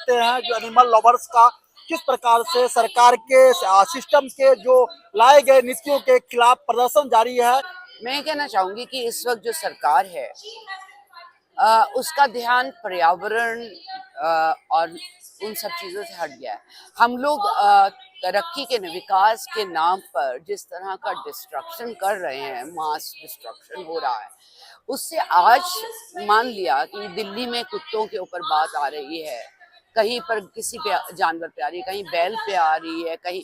सकते हैं जो एनिमल लवर्स का किस प्रकार से सरकार के सिस्टम के जो लाए गए नीतियों के खिलाफ प्रदर्शन जारी है। मैं कहना चाहूंगी कि इस वक्त जो सरकार है उसका ध्यान पर्यावरण और उन सब चीज़ों से हट गया है। हम लोग तरक्की के विकास के नाम पर जिस तरह का डिस्ट्रक्शन कर रहे हैं, मास डिस्ट्रक्शन हो रहा है, उससे आज मान लिया कि दिल्ली में कुत्तों के ऊपर बात आ रही है, कहीं पर किसी पे जानवर पे आ रही है, कहीं बैल पे आ रही है, कहीं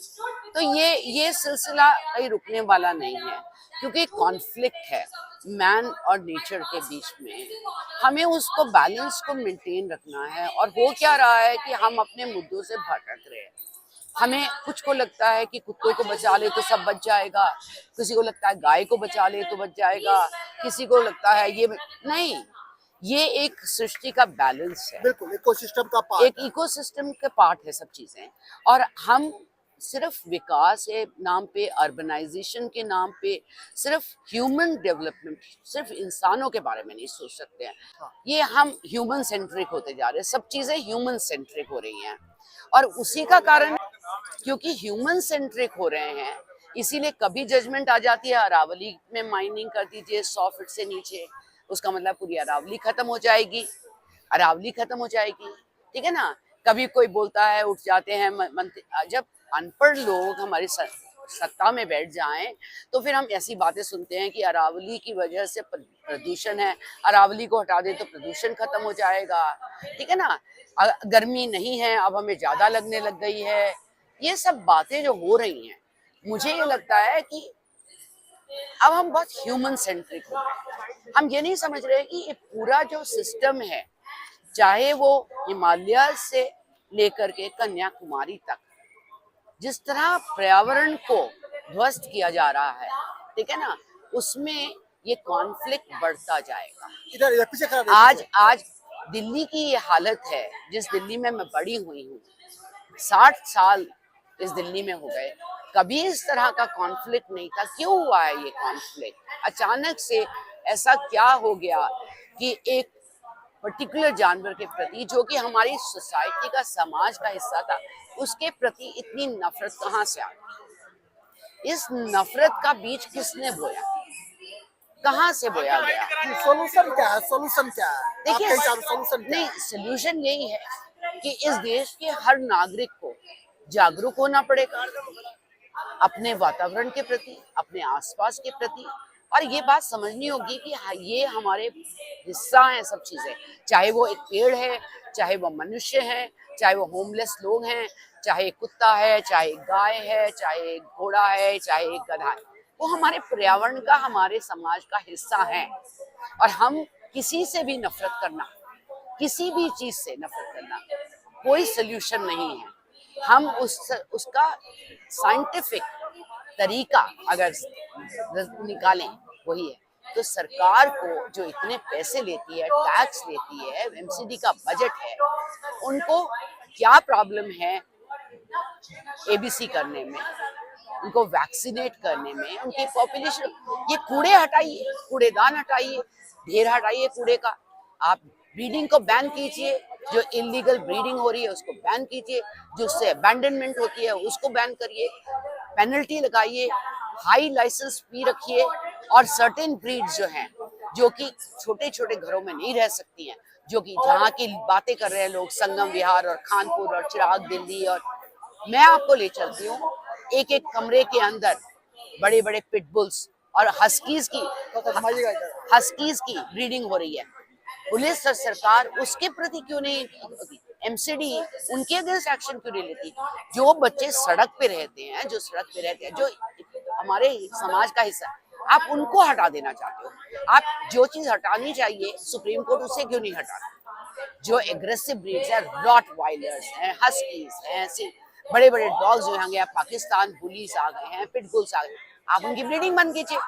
तो ये सिलसिला कहीं रुकने वाला नहीं है, क्योंकि कॉन्फ्लिक्ट है मैन और नेचर के बीच में। हमें उसको बैलेंस को मेंटेन रखना है। और हो क्या रहा है कि हम अपने मुद्दों से भटक रहे हैं। हमें कुछ को लगता है कि कुत्तों को बचा ले तो सब बच जाएगा, किसी को लगता है गाय को बचा ले तो बच जाएगा, किसी को लगता है ये नहीं। ये एक सृष्टि का बैलेंस है, बिल्कुल इकोसिस्टम का पार्ट एक इकोसिस्टम के पार्ट है सब चीजें। और हम सिर्फ विकास के नाम पे, अर्बनाइजेशन के नाम पे, सिर्फ ह्यूमन डेवलपमेंट, सिर्फ इंसानों के बारे में नहीं सोच सकते हैं। ये हम ह्यूमन सेंट्रिक होते जा रहे हैं, सब चीजें ह्यूमन सेंट्रिक हो रही हैं। और उसी का कारण क्योंकि ह्यूमन सेंट्रिक हो रहे हैं, इसीलिए कभी जजमेंट आ जाती है अरावली में माइनिंग कर दीजिए 100 फीट से नीचे, उसका मतलब पूरी अरावली खत्म हो जाएगी, अरावली खत्म हो जाएगी, ठीक है ना। कभी कोई बोलता है, उठ जाते हैं मंत्री, जब अनपढ़ लोग हमारी सत्ता में बैठ जाएं तो फिर हम ऐसी बातें सुनते हैं कि अरावली की वजह से प्रदूषण है, अरावली को हटा दे तो प्रदूषण खत्म हो जाएगा, ठीक है ना। गर्मी नहीं है, अब हमें ज्यादा लगने लग गई है। ये सब बातें जो हो रही हैं, मुझे ये लगता है कि अब हम बहुत ह्यूमन सेंट्रिक हो गए। हम ये नहीं समझ रहे कि ये पूरा जो सिस्टम है, चाहे वो हिमालय से लेकर के कन्याकुमारी तक, जिस तरह पर्यावरण को ध्वस्त किया जा रहा है, ठीक है ना, उसमें ये कॉन्फ्लिक्ट बढ़ता जाएगा। इधर पीछे खड़ा आज दिल्ली की ये हालत है, जिस दिल्ली में मैं बड़ी हुई हूँ, 60 साल इस दिल्ली में हो गए, कभी इस तरह का कॉन्फ्लिक्ट नहीं था। क्यों हुआ है ये कॉन्फ्लिक्ट? अचानक से ऐसा क्या हो गया कि एक पर्टिकुलर जानवर के प्रति, जो कि हमारी सोसाइटी का, समाज का हिस्सा था, उसके प्रति इतनी नफरत कहाँ से आ गई? इस नफरत का बीज किसने बोया, कहाँ से बोया गया? सोल्यूशन क्या है? सोल्यूशन क्या है? देखिए, सोल्यूशन नहीं, सोल्यूशन यही है कि इस देश के हर नागरिक को जागरूक होना पड़ेगा अपने वातावरण के प्रति, अपने आसपास के प्रति। और ये बात समझनी होगी कि ये हमारे हिस्सा है सब चीजें, चाहे वो एक पेड़ है, चाहे वो मनुष्य है, चाहे वो होमलेस लोग हैं, चाहे एक कुत्ता है, चाहे एक गाय है, चाहे एक घोड़ा है, चाहे एक गधा है, वो हमारे पर्यावरण का, हमारे समाज का हिस्सा है। और हम किसी से भी नफरत करना, किसी भी चीज से नफरत करना कोई सोल्यूशन नहीं है। हम उसका साइंटिफिक तरीका अगर निकालें, वही है। तो सरकार को जो इतने पैसे लेती है, टैक्स लेती है, एमसीडी का बजट है, उनको क्या प्रॉब्लम है एबीसी करने में, उनको वैक्सीनेट करने में, उनकी पॉपुलेशन। ये कूड़े हटाइए, कूड़ेदान हटाइए, ढेर हटाइए कूड़े का। आप ब्रीडिंग को बैन कीजिए, जो इलीगल ब्रीडिंग हो रही है उसको बैन कीजिए, जो उससे अबैंडनमेंट होती है उसको बैन करिए, पेनल्टी लगाइए, हाई लाइसेंस फी रखिए। और सर्टेन ब्रीड्स जो हैं, जो कि छोटे छोटे घरों में नहीं रह सकती हैं, जो कि जहाँ की बातें कर रहे हैं लोग, संगम विहार और खानपुर और चिराग दिल्ली, और मैं आपको ले चलती हूँ, एक एक कमरे के अंदर बड़े बड़े पिटबुल्स और हस्कीज की ब्रीडिंग हो रही है। पुलिस और सरकार उसके प्रति क्यों नहीं, एमसीडी उनके अगेंस्ट एक्शन क्यों नहीं लेती? जो बच्चे सड़क पे रहते हैं, जो हमारे समाज का हिस्सा, आप उनको हटा देना चाहते हो। आप जो चीज हटानी चाहिए, सुप्रीम कोर्ट उसे क्यों नहीं हटाता? जो एग्रेसिव ब्रीड्स है, रॉट वाइलर्स हैं, हस्कीज हैं, ऐसे बड़े बड़े डॉग्स जो यहाँ पाकिस्तान बुलीज आ गए हैं, पिटबुल्स आ गए, आप उनकी ब्रीडिंग बंद कीजिए।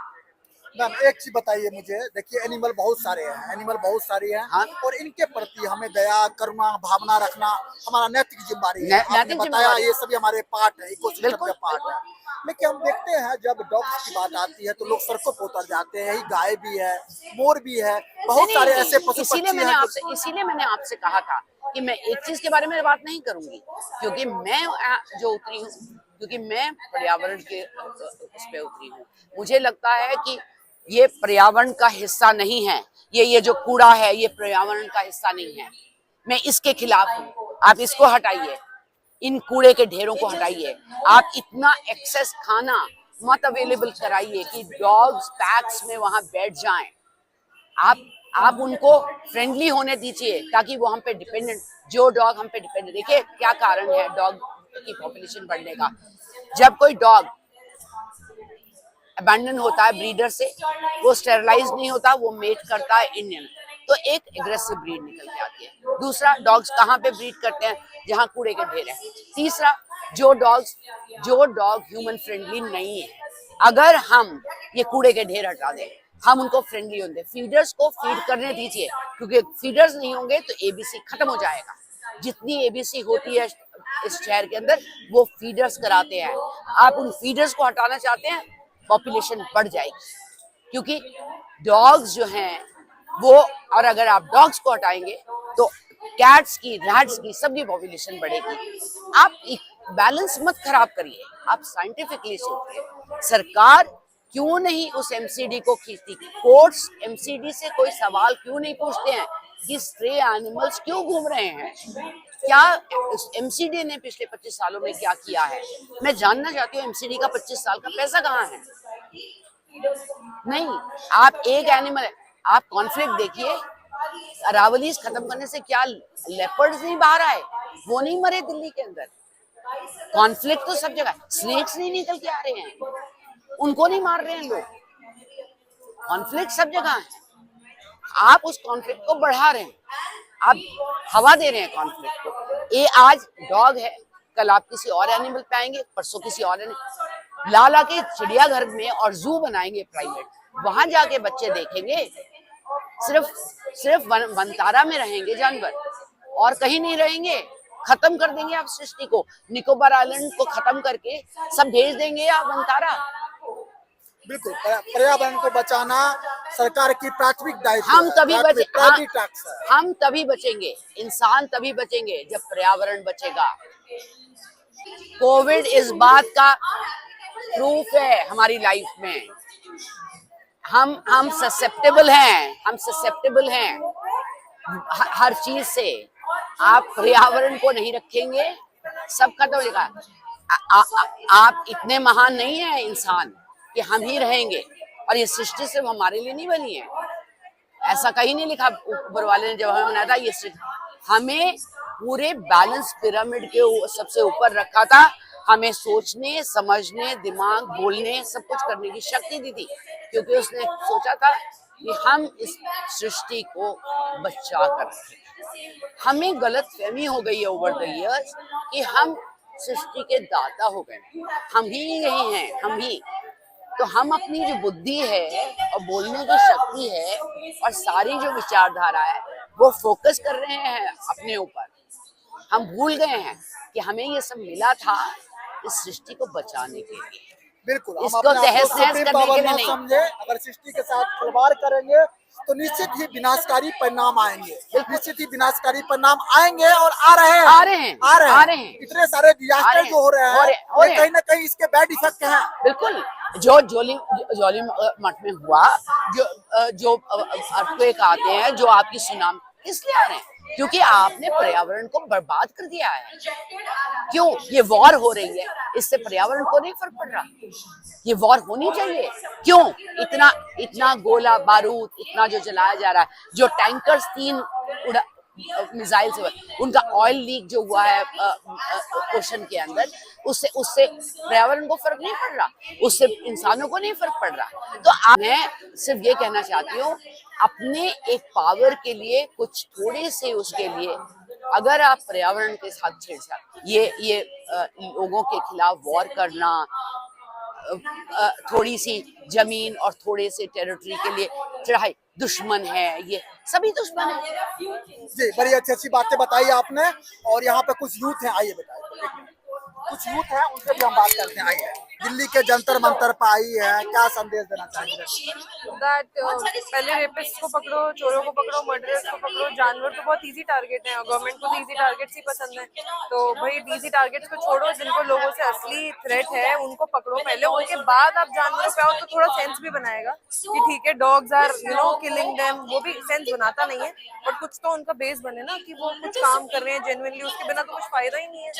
मैम एक चीज बताइए मुझे, देखिए एनिमल बहुत सारे हैं, एनिमल बहुत सारी हैं, हाँ। और इनके प्रति हमें दया करुणा भावना रखना हमारा नैतिक जिम्मेदारी है। आपने नैतिक बताया जिम्मेवारी ये सभी हमारे पार्ट है, इकोसिस्टम बिल्कुल का पार्ट है। लेकिन हम देखते हैं जब डॉग्स की बात आती है तो लोग सड़कों पर उतर जाते हैं। यही गाय भी है, मोर भी है, नहीं बहुत सारे ऐसे नहीं, पशु पक्षी हैं जो इसीलिए मैंने आपसे कहा था कि मैं एक चीज के बारे में बात नहीं करूंगी, क्योंकि मैं जो उतरी हूँ, क्योंकि मैं पर्यावरण के उस पे उतरी हूँ। मुझे लगता है कि ये पर्यावरण का हिस्सा नहीं है, ये जो कूड़ा है ये पर्यावरण का हिस्सा नहीं है। मैं इसके खिलाफ हूँ। आप इसको हटाइए, इन कूड़े के ढेरों को हटाइए। आप इतना एक्सेस खाना मत अवेलेबल कराइए कि डॉग्स पैक्स में वहां बैठ जाएं। आप उनको फ्रेंडली होने दीजिए ताकि वो हम पे डिपेंडेंट, जो डॉग हम पे डिपेंडेंट, देखिए क्या कारण है डॉग की पॉपुलेशन बढ़ने का। जब कोई डॉग अबैंडन होता है ब्रीडर से, वो स्टेरलाइज नहीं होता, वो मेट करता है इंडियन, तो एक एग्रेसिव ब्रीड निकल के आती है। दूसरा, डॉग्स कहाँ पे ब्रीड करते हैं? जहाँ कूड़े के ढेर हैं। तीसरा, जो डॉग ह्यूमन फ्रेंडली नहीं है, अगर हम ये कूड़े के ढेर हटा दें, हम उनको फ्रेंडली होंगे। फीडर्स को फीड करने दीजिए, क्योंकि फीडर्स नहीं होंगे तो एबीसी खत्म हो जाएगा। जितनी एबीसी होती है इस शहर के अंदर, वो फीडर्स कराते हैं। आप उन फीडर्स को हटाना चाहते हैं, पॉपुलेशन बढ़ जाएगी, क्योंकि डॉग्स जो हैं वो, और अगर आप डॉग्स को हटाएंगे तो कैट्स की, रैट्स की, सबकी पॉपुलेशन बढ़ेगी। आप एक बैलेंस मत खराब करिए, आप साइंटिफिकली सोचिए। सरकार क्यों नहीं उस एमसीडी को खींचती? कोर्ट्स एमसीडी से कोई सवाल क्यों नहीं पूछते हैं कि स्ट्रे एनिमल्स क्यों घूम रहे हैं? क्या एमसीडी ने पिछले 25 सालों में क्या किया है? मैं जानना चाहती हूँ, एमसीडी का 25 साल का पैसा कहाँ है? नहीं, आप एक एनिमल, आप कॉन्फ्लिक्ट देखिए। अरावलीज खत्म करने से क्या लेपर्ड्स नहीं बाहर आए? वो नहीं मरे दिल्ली के अंदर? कॉन्फ्लिक्ट तो सब जगह, स्नेक्स नहीं निकल के आ रहे हैं, उनको नहीं मार रहे हैं लोग। कॉन्फ्लिक्ट सब जगह है, आप उस कॉन्फ्लिक्ट को बढ़ा रहे हैं, आप हवा दे रहे हैं कॉन्फ्लिक्ट को। ये आज डॉग है, कल आप किसी और एनिमल पे आएंगे, परसों किसी और एनिमल। ला ला के चिड़ियाघर में और जू बनाएंगे प्राइवेट, वहां जाके बच्चे देखेंगे। सिर्फ सिर्फ वनतारा में रहेंगे जानवर, और कहीं नहीं रहेंगे। खत्म कर देंगे आप सृष्टि को, निकोबार आइलैंड को खत्म करके सब भेज देंगे आप वनतारा। बिल्कुल पर्यावरण को बचाना सरकार की प्राथमिक दायित्व हम है, तभी बचे, प्राइमरी टास्क है। हम तभी बचेंगे, इंसान तभी बचेंगे जब पर्यावरण बचेगा। कोविड इस बात का प्रूफ है हमारी लाइफ में। हम ससेप्टेबल हैं, हम ससेप्टेबल हैं हर चीज से। आप पर्यावरण को नहीं रखेंगे, सब खत्म हो जाएगा। आप इतने महान नहीं है इंसान कि हम ही रहेंगे, और ये सृष्टि सिर्फ हमारे लिए नहीं बनी है। ऐसा कहीं नहीं लिखा ऊपर वाले ने जब हमें बनाया था। ये हमें पूरे बैलेंस पिरामिड के सबसे ऊपर रखा था। हमें सोचने, समझने, दिमाग, बोलने, सब कुछ करने की शक्ति दी थी, क्योंकि उसने सोचा था कि हम इस सृष्टि को बचा कर रखें। हमें गलत फहमी हो गई है ओवर द इयर्स कि हम सृष्टि के दाता हो गए। हम ही यही हैं, हम ही। तो हम अपनी जो बुद्धि है और बोलने की शक्ति है और सारी जो विचारधारा है, वो फोकस कर रहे हैं अपने ऊपर। हम भूल गए हैं कि हमें ये सब मिला था इस सृष्टि को बचाने के लिए। बिल्कुल, हम इसको अपने आप को तहस नहस सुप्रीम करने के पावर लिए ना नहीं। समझे। अगर सृष्टि के साथ खिलवाड़ करेंगे तो निश्चित ही विनाशकारी परिणाम आएंगे, निश्चित ही विनाशकारी परिणाम आएंगे, और आ रहे हैं, आ रहे हैं, आ रहे आ रहे हैं। इतने सारे डिजास्टर जो हो रहे हैं, ये कहीं ना कहीं इसके बैड इफेक्ट हैं। बिल्कुल, जो जोली मठ में हुआ, जो अर्थक्वेक आते हैं, जो आपकी सुनामी, इसलिए आ रहे हैं क्योंकि आपने पर्यावरण को बर्बाद कर दिया है। क्यों ये वॉर हो रही है? इससे पर्यावरण को नहीं फर्क पड़ रहा? ये वॉर होनी चाहिए। क्यों इतना गोला बारूद इतना जो जलाया जा रहा है? जो टैंकर्स 3 मिसाइल से, उनका ऑयल लीक जो हुआ है ओशन के अंदर, उससे पर्यावरण को फर्क नहीं पड़ रहा, उससे इंसानों को नहीं फर्क पड़ रहा। तो मैं सिर्फ ये कहना चाहती हूँ, अपने एक पावर के लिए, कुछ थोड़े से उसके लिए, अगर आप पर्यावरण के साथ छेड़छाड़, ये लोगों के खिलाफ वॉर करना, थोड़ी सी जमीन और थोड़े से टेरिटरी के लिए चढ़ाई, दुश्मन है, ये सभी दुश्मन है। जी, बड़ी अच्छी अच्छी बातें बताई आपने। और यहाँ पे कुछ यूथ हैं, आइए बताइए। कुछ यूथ हैं, उनसे भी हम बात करते हैं, आइए। दिल्ली के जंतर मंतर पर आई है, क्या संदेश देना चाहेंगे? पहले रेपिस्ट को पकड़ो, चोरों को पकड़ो, मर्डरर्स को पकड़ो। जानवर तो बहुत इजी टारगेट है, गवर्नमेंट को तो इजी टारगेट्स ही पसंद है। तो भाई इजी टारगेट्स को छोड़ो, जिनको लोगों से असली थ्रेट है उनको पकड़ो पहले, उनके बाद आप जानवरों पे आओ तो थोड़ा सेंस भी बनाएगा कि ठीक है डॉग्स आर किलिंग देम, वो भी सेंस बनाता नहीं है। बट कुछ तो उनका बेस बने ना कि वो कुछ काम कर रहे हैं जेन्युइनली, उसके बिना तो कुछ फायदा ही नहीं है।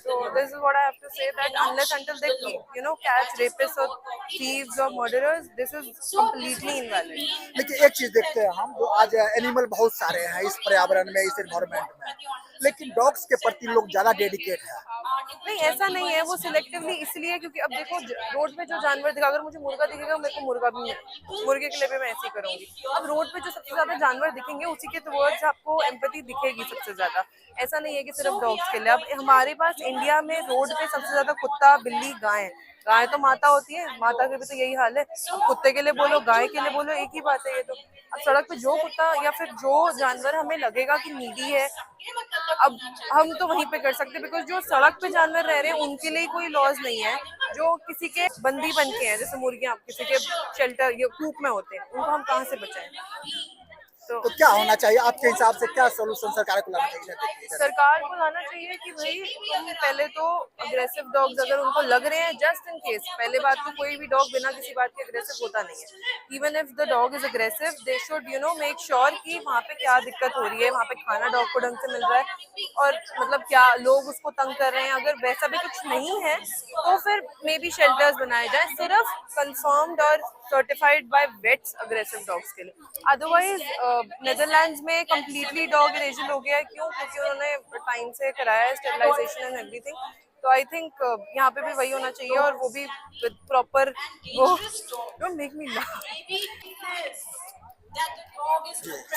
तो this is what I have to say, that unless until they catch rapists or thieves or murderers, this is completely invalid. लेकिन एक चीज देखते हैं हम, जो आज एनिमल बहुत सारे हैं इस पर्यावरण में, इस एनवायरमेंट में, लेकिन डॉग्स के प्रति लोग ज्यादा डेडिकेट है। नहीं ऐसा नहीं है, वो सिलेक्टिवली इसलिए क्योंकि अब देखो रोड पे जो जानवर दिखा, अगर मुझे मुर्गा दिखेगा मेरे को मुर्गा भी, मुर्गे के लिए भी मैं ऐसे ही करूंगी। अब रोड पे जो सबसे ज्यादा जानवर दिखेंगे उसी के टुवर्ड्स आपको एम्पैथी दिखेगी सबसे ज्यादा। ऐसा नहीं है कि सिर्फ डॉग्स के लिए। अब हमारे पास इंडिया में रोड पे सबसे ज्यादा कुत्ता, बिल्ली, गाय। गाय तो माता होती है, माता के भी तो यही हाल है। अब कुत्ते के लिए बोलो, गाय के लिए बोलो, एक ही बात है ये तो। अब सड़क पे जो कुत्ता या फिर जो जानवर हमें लगेगा कि नीडी है, अब हम तो वहीं पे कर सकते, बिकॉज जो सड़क पे जानवर रह रहे हैं उनके लिए कोई लॉज नहीं है। जो किसी के बंदी बन के हैं, जैसे मुर्गियां किसी के शेल्टर या कूप में होते हैं, उनको हम कहाँ से बचाएं? तो क्या होना चाहिए आपके हिसाब से, क्या सोल्यूशन सरकार को लाना चाहिए? सरकार को लाना चाहिए कि भाई तुम पहले तो अग्रेसिव डॉग्स अगर उनको लग रहे हैं, जस्ट इन केस, पहले बात तो कोई भी डॉग बिना किसी बात के अग्रेसिव होता नहीं है। Even if the dog is aggressive, they should make sure कि वहाँ पे क्या दिक्कत हो रही है, वहाँ पे खाना डॉग को ढंग से मिल रहा है, और मतलब क्या लोग उसको तंग कर रहे हैं। अगर वैसा भी कुछ नहीं है तो फिर मे बी शेल्टर्स बनाए जाए सिर्फ कंफर्म्ड और certified by vets aggressive dogs के लिए। अदरवाइज नेदरलैंड्स में कंप्लीटली डॉग इरेजल हो गया है। क्यों? क्योंकि उन्होंने टाइम से कराया है स्टेरिलाइजेशन एंड एवरीथिंग। तो आई थिंक यहाँ पे भी वही होना चाहिए, और वो भी विद प्रॉपर, वो डोंट मेक मी लाफ।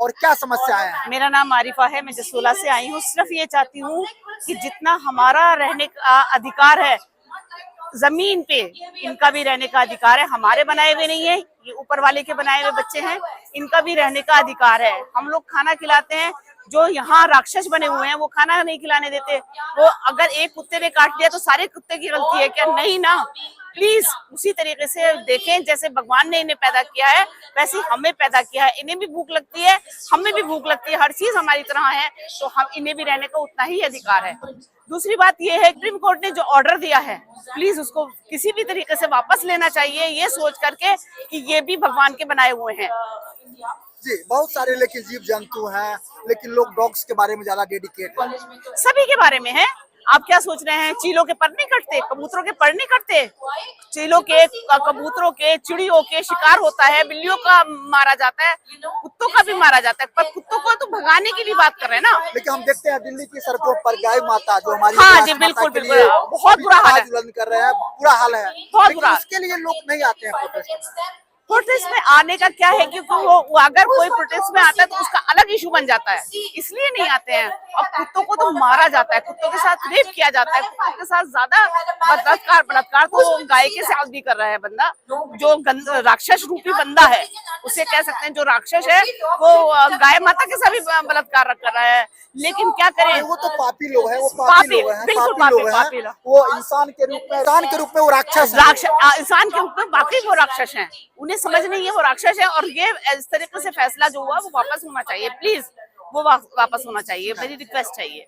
और क्या समस्या है? मेरा नाम आरिफा है, मैं जसोला से आई हूँ। सिर्फ ये चाहती हूँ कि जितना हमारा रहने का अधिकार है जमीन पे, इनका भी रहने का अधिकार है। हमारे बनाए हुए नहीं है, ये ऊपर वाले के बनाए हुए बच्चे हैं, इनका भी रहने का अधिकार है। हम लोग खाना खिलाते हैं, जो यहाँ राक्षस बने हुए हैं वो खाना नहीं खिलाने देते। वो अगर एक कुत्ते ने काट दिया तो सारे कुत्ते की गलती है क्या? नहीं ना। प्लीज उसी तरीके से देखें, जैसे भगवान ने इन्हें पैदा किया है वैसे हमें पैदा किया है। इन्हें भी भूख लगती है, हमें भी भूख लगती है, हर चीज हमारी तरह है, तो हम इन्हें भी रहने का उतना ही अधिकार है। दूसरी बात यह है, सुप्रीम कोर्ट ने जो ऑर्डर दिया है प्लीज उसको किसी भी तरीके से वापस लेना चाहिए, ये सोच करके कि ये भी भगवान के बनाए हुए हैं। जी, बहुत सारे लेकिन जीव जंतु हैं, लेकिन लोग डॉग्स के बारे में ज्यादा डेडिकेट हैं। सभी के बारे में है। आप क्या सोच रहे हैं, चीलों के पर नहीं कटते, कबूतरों के पर नहीं कटते? चीलों के, कबूतरों के, चिड़ियों के शिकार होता है, बिल्लियों का मारा जाता है, कुत्तों का भी मारा जाता है, पर कुत्तों को तो भगाने की भी बात कर रहे हैं ना। लेकिन हम देखते हैं दिल्ली की सड़कों पर गाय माता, जो हमारी हाँ जी, बिल्कुल बिल्कुल, बहुत बुरा हाल है, बुलंद कर रहे हैं, बुरा हाल है। बहुत बुरा। उसके लिए लोग नहीं आते हैं प्रोटेस्ट में। प्रोटेस्ट में आने का क्या है, क्योंकि वो अगर कोई प्रोटेस्ट में आता है तो उसका अलग इशू बन जाता है, इसलिए नहीं आते हैं। और कुत्तों को तो मारा जाता है, कुत्तों के साथ रेप किया जाता है, कुत्तों के साथ ज्यादा बलात्कार तो गाय के साथ भी कर रहा है बंदा, जो राक्षस रूपी बंदा है, उसे कह सकते हैं। जो राक्षस है वो गाय माता के साथ भी बलात्कार कर रहा है। लेकिन क्या करें, वो तो पापी लोग हैं, वो पापी लोग हैं, बिल्कुल पापी लोग हैं। वो इंसान के रूप में वो राक्षस है। इंसान के रूप में बाकी वो राक्षस हैं, उन्हें समझ नहीं है वो राक्षस है। और ये इस तरीके से फैसला जो हुआ वो वापस होना चाहिए, प्लीज वो वापस होना चाहिए, मेरी रिक्वेस्ट है ये।